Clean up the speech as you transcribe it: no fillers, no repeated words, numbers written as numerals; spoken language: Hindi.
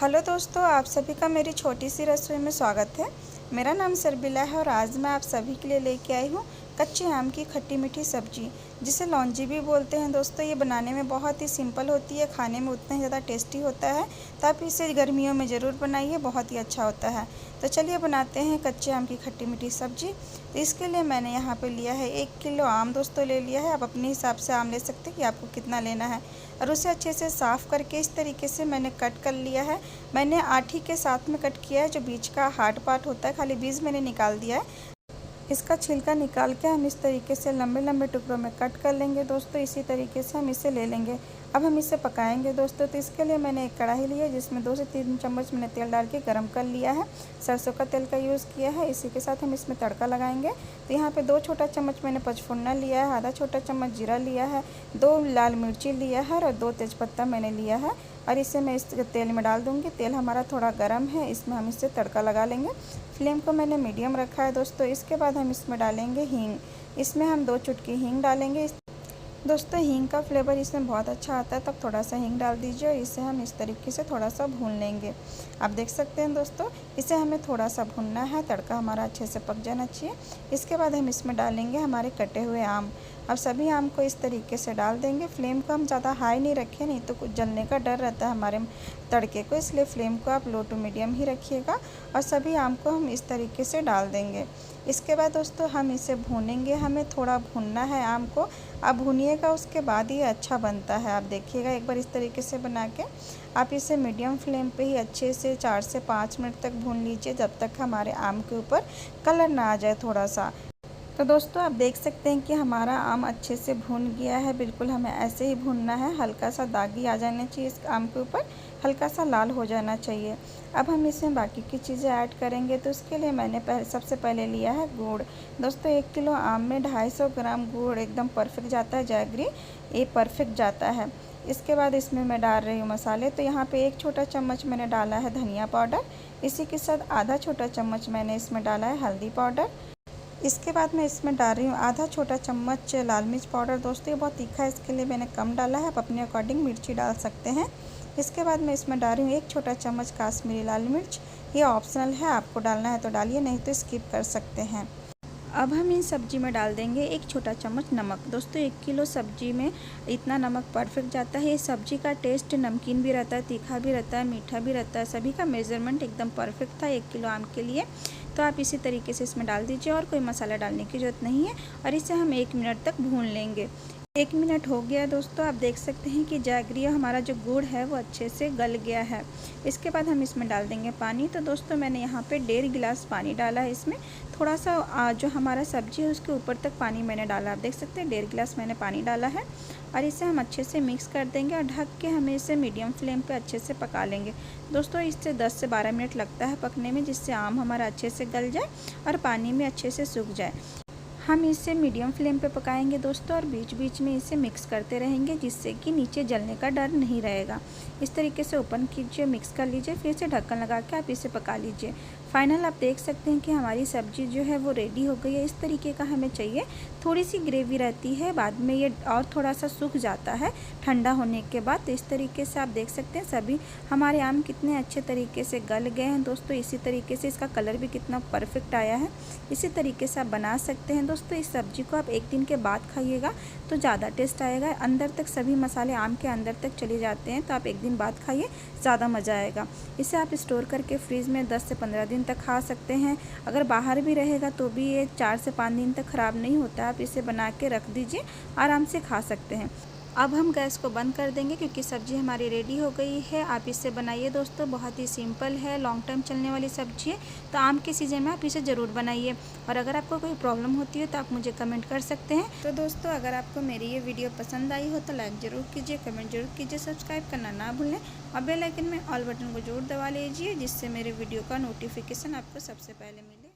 हेलो दोस्तों, आप सभी का मेरी छोटी सी रसोई में स्वागत है। मेरा नाम सरबिला है और आज मैं आप सभी के लिए लेके आई हूँ कच्चे आम की खट्टी मीठी सब्जी, जिसे लौंजी भी बोलते हैं। दोस्तों, ये बनाने में बहुत ही सिंपल होती है, खाने में उतना ही ज़्यादा टेस्टी होता है। तो आप इसे गर्मियों में ज़रूर बनाइए, बहुत ही अच्छा होता है। तो चलिए बनाते हैं कच्चे आम की खट्टी मीठी सब्जी। तो इसके लिए मैंने यहाँ पे लिया है 1 किलो आम दोस्तों ले लिया है। आप अपने हिसाब से आम ले सकते हैं कि आपको कितना लेना है। और उसे अच्छे से साफ़ करके इस तरीके से मैंने कट कर लिया है। मैंने आठी के साथ में कट किया है, जो बीच का हार्ड पार्ट होता है, खाली बीज मैंने निकाल दिया है। इसका छिलका निकाल के हम इस तरीके से लंबे लंबे टुकड़ों में कट कर लेंगे दोस्तों। इसी तरीके से हम इसे ले लेंगे। अब हम इसे पकाएंगे दोस्तों। तो इसके लिए मैंने एक कढ़ाई ली है, जिसमें 2 से 3 चम्मच मैंने तेल डाल के गरम कर लिया है। सरसों का तेल का यूज़ किया है। इसी के साथ हम इसमें तड़का लगाएंगे। तो यहाँ पे 2 छोटा चम्मच मैंने पचफोरना लिया है, आधा छोटा चम्मच जीरा लिया है, 2 लाल मिर्ची लिया है और 2 तेज़पत्ता मैंने लिया है। और इसे मैं इस तेल में डाल दूँगी। तेल हमारा थोड़ा गर्म है, इसमें हम इससे तड़का लगा लेंगे। फ्लेम को मैंने मीडियम रखा है दोस्तों। इसके बाद हम इसमें डालेंगे हींग। इसमें हम 2 चुटकी हींग डालेंगे। दोस्तों, हींग का फ्लेवर इसमें बहुत अच्छा आता है, तब थोड़ा सा हींग डाल दीजिए और इसे हम इस तरीके से थोड़ा सा भून लेंगे। आप देख सकते हैं दोस्तों, इसे हमें थोड़ा सा भूनना है, तड़का हमारा अच्छे से पक जाना चाहिए। इसके बाद हम इसमें डालेंगे हमारे कटे हुए आम। अब सभी आम को इस तरीके से डाल देंगे। फ्लेम को हम ज़्यादा हाई नहीं रखें, नहीं तो कुछ जलने का डर रहता है हमारे तड़के को, इसलिए फ्लेम को आप लो टू मीडियम ही रखिएगा। और सभी आम को हम इस तरीके से डाल देंगे। इसके बाद दोस्तों हम इसे भूनेंगे। हमें थोड़ा भूनना है आम को। आप भूनिएगा, उसके बाद ही अच्छा बनता है। आप देखिएगा एक बार इस तरीके से बना के। आप इसे मीडियम फ्लेम पे ही अच्छे से 4 से 5 मिनट तक भून लीजिए, जब तक हमारे आम के ऊपर कलर ना आ जाए थोड़ा सा। तो दोस्तों, आप देख सकते हैं कि हमारा आम अच्छे से भून गया है। बिल्कुल हमें ऐसे ही भूनना है, हल्का सा दागी आ जाना चाहिए इस आम के ऊपर, हल्का सा लाल हो जाना चाहिए। अब हम इसमें बाकी की चीज़ें ऐड करेंगे। तो उसके लिए मैंने सबसे पहले लिया है गुड़। दोस्तों, 1 किलो आम में 250 ग्राम गुड़ एकदम परफेक्ट जाता है, जैगरी ये परफेक्ट जाता है। इसके बाद इसमें मैं डाल रही हूँ मसाले। तो यहाँ पे 1 छोटा चम्मच मैंने डाला है धनिया पाउडर। इसी के साथ आधा छोटा चम्मच मैंने इसमें डाला है हल्दी पाउडर। इसके बाद मैं इसमें डाल रही हूँ आधा छोटा चम्मच लाल मिर्च पाउडर। दोस्तों, ये बहुत तीखा है, इसके लिए मैंने कम डाला है। आप अपने अकॉर्डिंग मिर्ची डाल सकते हैं। इसके बाद मैं इसमें डाल रही हूँ 1 छोटा चम्मच काश्मीरी लाल मिर्च। ये ऑप्शनल है, आपको डालना है तो डालिए, नहीं तो स्किप कर सकते हैं। अब हम इन सब्जी में डाल देंगे 1 छोटा चम्मच नमक। दोस्तों, 1 किलो सब्जी में इतना नमक परफेक्ट जाता है। ये सब्जी का टेस्ट नमकीन भी रहता है, तीखा भी रहता है, मीठा भी रहता है। सभी का मेज़रमेंट एकदम परफेक्ट था 1 किलो आम के लिए। तो आप इसी तरीके से इसमें डाल दीजिए और कोई मसाला डालने की ज़रूरत नहीं है। और इसे हम 1 मिनट तक भून लेंगे। 1 मिनट हो गया दोस्तों। आप देख सकते हैं कि जैगरी हमारा जो गुड़ है वो अच्छे से गल गया है। इसके बाद हम इसमें डाल देंगे पानी। तो दोस्तों, मैंने यहाँ पे 1.5 गिलास पानी डाला है। इसमें थोड़ा सा जो हमारा सब्जी है उसके ऊपर तक पानी मैंने डाला। आप देख सकते हैं 1.5 गिलास मैंने पानी डाला है। और इसे हम अच्छे से मिक्स कर देंगे और ढक के हमें इसे मीडियम फ्लेम पे अच्छे से पका लेंगे। दोस्तों, इससे 10 से 12 मिनट लगता है पकने में, जिससे आम हमारा अच्छे से गल जाए और पानी में अच्छे से सूख जाए। हम इसे मीडियम फ्लेम पे पकाएंगे दोस्तों, और बीच बीच में इसे मिक्स करते रहेंगे, जिससे कि नीचे जलने का डर नहीं रहेगा। इस तरीके से ओपन कीजिए, मिक्स कर लीजिए, फिर से ढक्कन लगा के आप इसे पका लीजिए। फाइनल आप देख सकते हैं कि हमारी सब्जी जो है वो रेडी हो गई है। इस तरीके का हमें चाहिए। थोड़ी सी ग्रेवी रहती है, बाद में ये और थोड़ा सा सूख जाता है ठंडा होने के बाद। तो इस तरीके से आप देख सकते हैं सभी हमारे आम कितने अच्छे तरीके से गल गए हैं दोस्तों। इसी तरीके से इसका कलर भी कितना परफेक्ट आया है। इसी तरीके से आप बना सकते हैं दोस्तों। इस सब्जी को आप 1 दिन के बाद खाइएगा तो ज़्यादा टेस्ट आएगा। अंदर तक सभी मसाले आम के अंदर तक चले जाते हैं, तो आप 1 दिन बाद खाइए, ज़्यादा मज़ा आएगा। इसे आप स्टोर करके फ्रीज़ में 10 से 15 दिन तक खा सकते हैं। अगर बाहर भी रहेगा तो भी ये 4 से 5 दिन तक ख़राब नहीं होता। आप इसे बना के रख दीजिए, आराम से खा सकते हैं। अब हम गैस को बंद कर देंगे, क्योंकि सब्ज़ी हमारी रेडी हो गई है। आप इसे बनाइए दोस्तों, बहुत ही सिंपल है, लॉन्ग टाइम चलने वाली सब्ज़ी है। तो आम के सीज़न में आप इसे ज़रूर बनाइए। और अगर आपको कोई प्रॉब्लम होती है तो आप मुझे कमेंट कर सकते हैं। तो दोस्तों, अगर आपको मेरी ये वीडियो पसंद आई हो तो लाइक ज़रूर कीजिए, कमेंट जरूर कीजिए, सब्सक्राइब करना ना भूलें और बेल आइकन में ऑल बटन को जरूर दबा लीजिए, जिससे मेरे वीडियो का नोटिफिकेशन आपको सबसे पहले मिले।